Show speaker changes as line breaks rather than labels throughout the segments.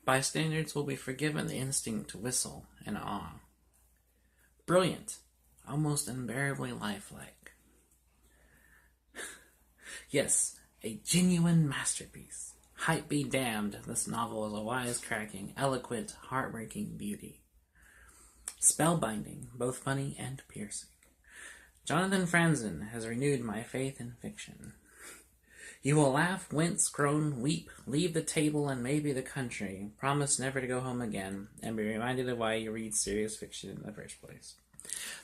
Bystanders will be forgiven the instinct to whistle in awe. Brilliant, almost unbearably lifelike. Yes, a genuine masterpiece. Hype be damned, this novel is a wisecracking, eloquent, heartbreaking beauty. Spellbinding, both funny and piercing. Jonathan Franzen has renewed my faith in fiction. You will laugh, wince, groan, weep, leave the table and maybe the country, promise never to go home again, and be reminded of why you read serious fiction in the first place.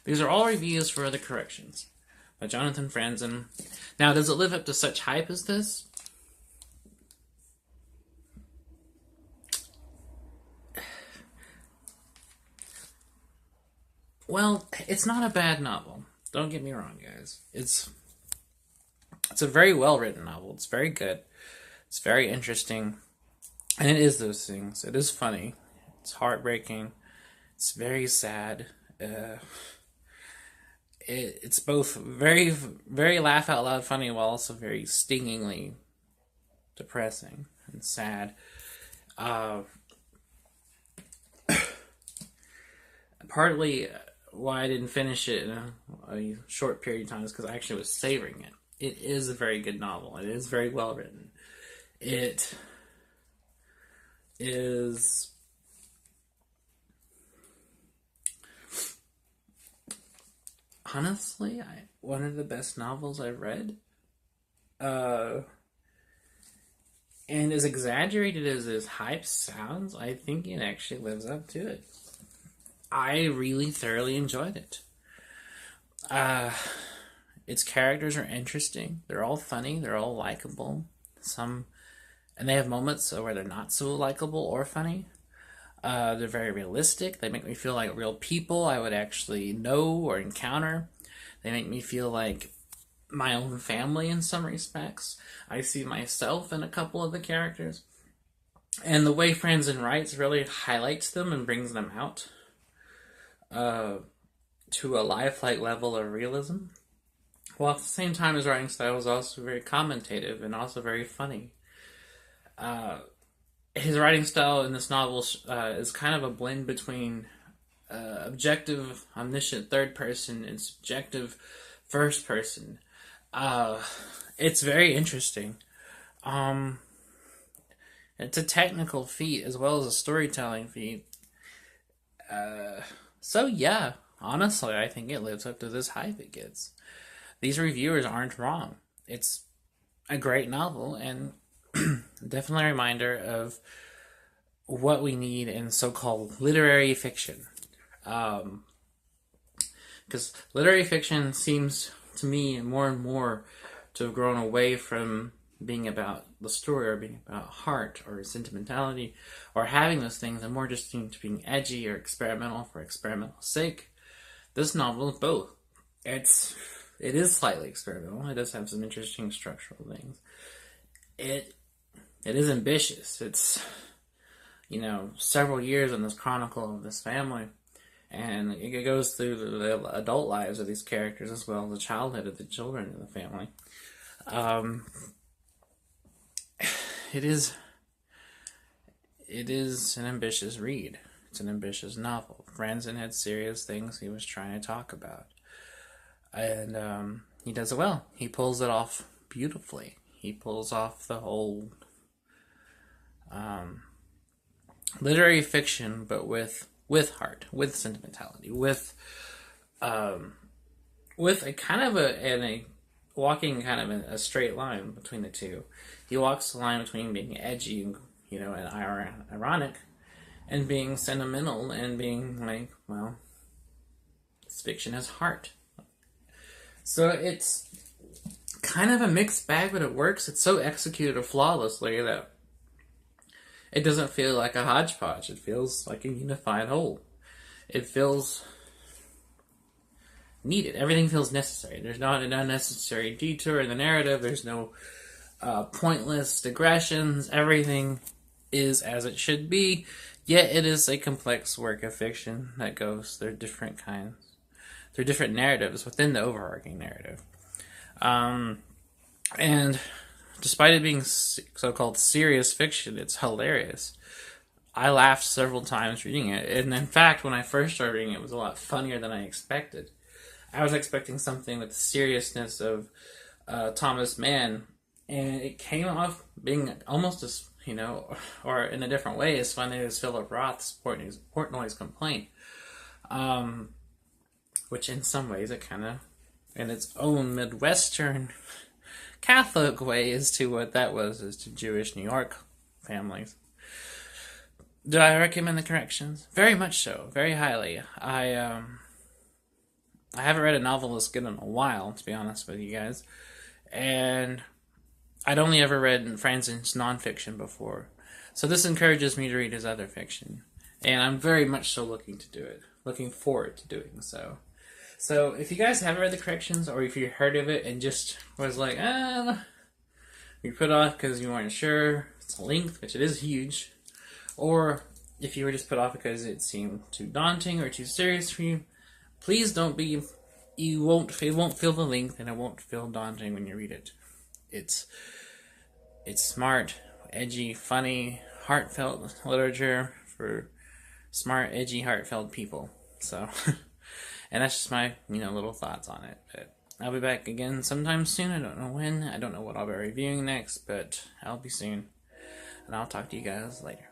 These are all reviews for The Corrections by Jonathan Franzen. Now, does it live up to such hype as this? Well, it's not a bad novel. Don't get me wrong, guys. It's a very well-written novel. It's very good. It's very interesting. And it is those things. It is funny. It's heartbreaking. It's very sad. It's both very, very laugh-out-loud funny while also very stingingly depressing and sad. Partly why I didn't finish it in a short period of time is because I actually was savoring it. It is a very good novel. It is very well written. It is honestly one of the best novels I've read. And as exaggerated as this hype sounds, I think it actually lives up to it. I really thoroughly enjoyed it. Its characters are interesting. They're all funny. They're all likable. And they have moments where they're not so likable or funny. They're very realistic. They make me feel like real people I would actually know or encounter. They make me feel like my own family in some respects. I see myself in a couple of the characters. And the way Franzen writes really highlights them and brings them out to a lifelike level of realism, while at the same time his writing style is also very commentative and also very funny. His writing style in this novel is kind of a blend between objective, omniscient third person and subjective first person. It's very interesting. It's a technical feat as well as a storytelling feat. So yeah, honestly, I think it lives up to this hype it gets. These reviewers aren't wrong. It's a great novel and definitely a reminder of what we need in so-called literary fiction. Because literary fiction seems to me more and more to have grown away from being about the story or being about heart or sentimentality or having those things, and more just seem to being edgy or experimental for experimental sake. This novel is both. It is slightly experimental. It does have some interesting structural things. It is ambitious. It's, several years in this chronicle of this family, and it goes through the adult lives of these characters as well as the childhood of the children in the family. It is an ambitious read. It's an ambitious novel. Franzen had serious things he was trying to talk about. And he does it well. He pulls it off beautifully. He pulls off the whole literary fiction, but with heart, with sentimentality, with a kind of a walking kind of in a straight line between the two. He walks the line between being edgy and ironic, and being sentimental and being like, well, this fiction has heart. So it's kind of a mixed bag, but it works. It's so executed flawlessly that it doesn't feel like a hodgepodge. It feels like a unified whole. It feels needed. Everything feels necessary. There's not an unnecessary detour in the narrative. There's no pointless digressions. Everything is as it should be, yet it is a complex work of fiction that goes through different narratives within the overarching narrative. And despite it being so-called serious fiction, it's hilarious. I laughed several times reading it. And in fact, when I first started reading it, it was a lot funnier than I expected. I was expecting something with the seriousness of Thomas Mann, and it came off being almost as, or in a different way, as funny as Philip Roth's Portnoy's Complaint. Which in some ways it kind of, in its own Midwestern Catholic way, is to what that was, is to Jewish New York families. Do I recommend the corrections? Very much so, very highly. I haven't read a novel this good in a while, to be honest with you guys, and I'd only ever read Franzen's nonfiction before, so this encourages me to read his other fiction, and I'm very much so looking forward to doing so. So if you guys haven't read the corrections, or if you heard of it and just was like, you put off because you weren't sure its length, which it is huge, or if you were just put off because it seemed too daunting or too serious for you, please don't be. It won't feel the length, and it won't feel daunting when you read it. It's smart, edgy, funny, heartfelt literature for smart, edgy, heartfelt people. So, and that's just my little thoughts on it. But I'll be back again sometime soon. I don't know when. I don't know what I'll be reviewing next, but I'll be soon. And I'll talk to you guys later.